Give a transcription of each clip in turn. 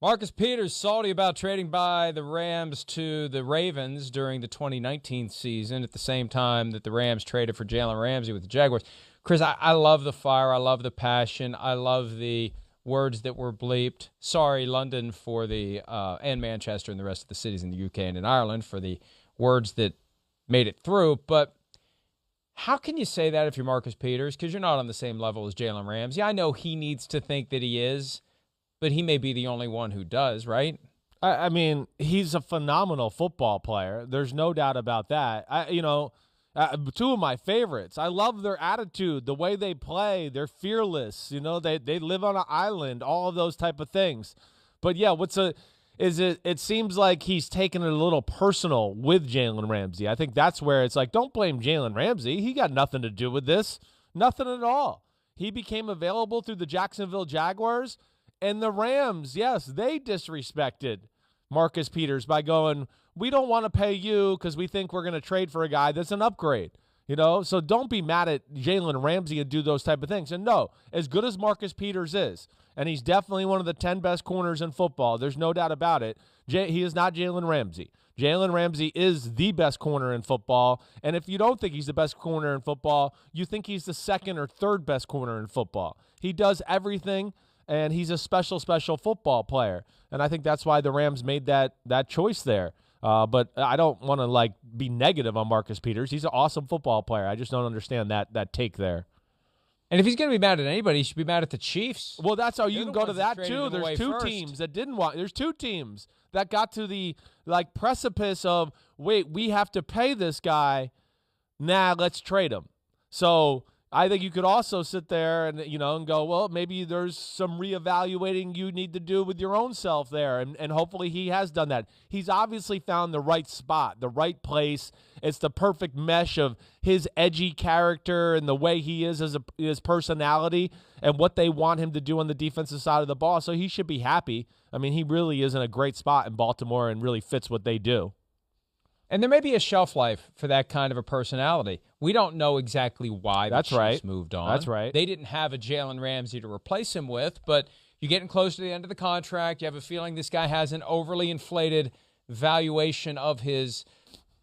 Marcus Peters salty about trading by the Rams to the Ravens during the 2019 season at the same time that the Rams traded for Jalen Ramsey with the Jaguars. Chris, I love the fire. I love the passion. I love the words that were bleeped. Sorry, London, for the and Manchester and the rest of the cities in the UK and in Ireland for the words that made it through. But how can you say that if you're Marcus Peters? Because you're not on the same level as Jalen Ramsey. I know he needs to think that he is, but he may be the only one who does, right? I mean, he's a phenomenal football player. There's no doubt about that. Two of my favorites. I love their attitude, the way they play. They're fearless. They live on an island, all of those type of things. But, yeah, it seems like he's taken it a little personal with Jalen Ramsey. I think that's where it's like, don't blame Jalen Ramsey. He got nothing to do with this. Nothing at all. He became available through the Jacksonville Jaguars. And the Rams, yes, they disrespected Marcus Peters by going, we don't want to pay you because we think we're going to trade for a guy that's an upgrade. So don't be mad at Jalen Ramsey and do those type of things. And no, as good as Marcus Peters is, and he's definitely one of the 10 best corners in football, there's no doubt about it, he is not Jalen Ramsey. Jalen Ramsey is the best corner in football, and if you don't think he's the best corner in football, you think he's the second or third best corner in football. He does everything, and he's a special, special football player. And I think that's why the Rams made that choice there. But I don't want to be negative on Marcus Peters. He's an awesome football player. I just don't understand that take there. And if he's going to be mad at anybody, he should be mad at the Chiefs. Well, that's how you can go to that too. There's two teams that didn't want. There's two teams that got to the precipice of, wait, we have to pay this guy. Nah, let's trade him. So I think you could also sit there and go, well, maybe there's some reevaluating you need to do with your own self there, and hopefully he has done that. He's obviously found the right spot, the right place. It's the perfect mesh of his edgy character and the way he is as his personality and what they want him to do on the defensive side of the ball. So he should be happy. I mean, he really is in a great spot in Baltimore and really fits what they do. And there may be a shelf life for that kind of a personality. We don't know exactly why the Chiefs moved on. That's right. They didn't have a Jalen Ramsey to replace him with, but you're getting close to the end of the contract. You have a feeling this guy has an overly inflated valuation of his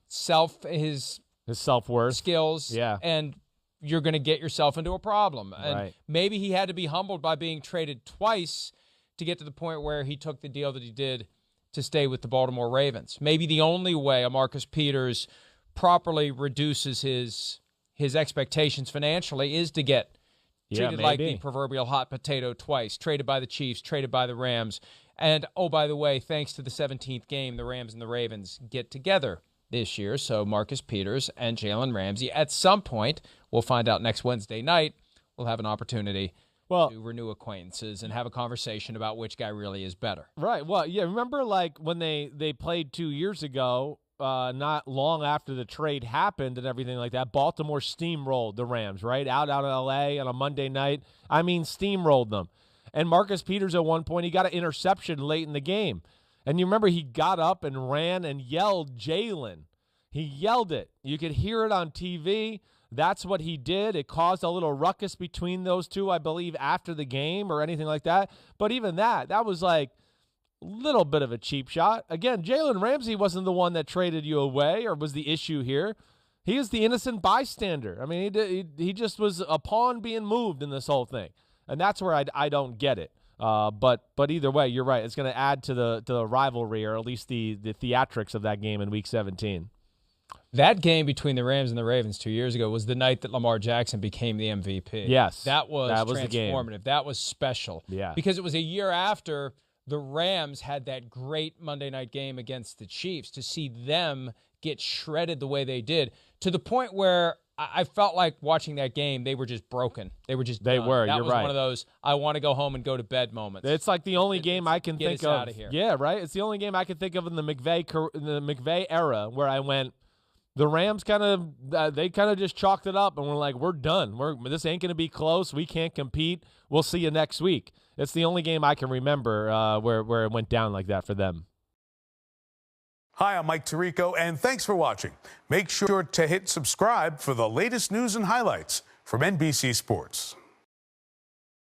self-worth, skills, and you're going to get yourself into a problem. And maybe he had to be humbled by being traded twice to get to the point where he took the deal that he did to stay with the Baltimore Ravens. Maybe the only way a Marcus Peters properly reduces his expectations financially is to get treated like the proverbial hot potato twice, traded by the Chiefs, traded by the Rams. And, oh, by the way, thanks to the 17th game, the Rams and the Ravens get together this year. So Marcus Peters and Jalen Ramsey, at some point, we'll find out next Wednesday night, will have an opportunity to renew acquaintances and have a conversation about which guy really is better. Right. Well, yeah, remember when they played 2 years ago, not long after the trade happened and everything like that, Baltimore steamrolled the Rams, right? Out of L.A. on a Monday night. I mean, steamrolled them. And Marcus Peters at one point, he got an interception late in the game. And you remember he got up and ran and yelled Jalen. He yelled it. You could hear it on TV. That's what he did. It caused a little ruckus between those two, I believe, after the game or anything like that. But even that was like a little bit of a cheap shot. Again, Jalen Ramsey wasn't the one that traded you away or was the issue here. He is the innocent bystander. I mean, he just was a pawn being moved in this whole thing. And that's where I don't get it. But either way, you're right. It's going to add to the rivalry, or at least the theatrics of that game in Week 17. That game between the Rams and the Ravens 2 years ago was the night that Lamar Jackson became the MVP. Yes. That was transformative. The game. That was special. Yeah. Because it was a year after the Rams had that great Monday night game against the Chiefs. To see them get shredded the way they did, to the point where I felt like watching that game, they were just broken. They were just done. You're right. That was one of those, I want to go home and go to bed moments. It's like the only game I can think of. Out of here. Yeah, right? It's the only game I can think of in the McVay era where I went, the Rams kind of just chalked it up and we're like, we're done. This ain't going to be close. We can't compete. We'll see you next week. It's the only game I can remember where it went down like that for them. Hi, I'm Mike Tirico, and thanks for watching. Make sure to hit subscribe for the latest news and highlights from NBC Sports.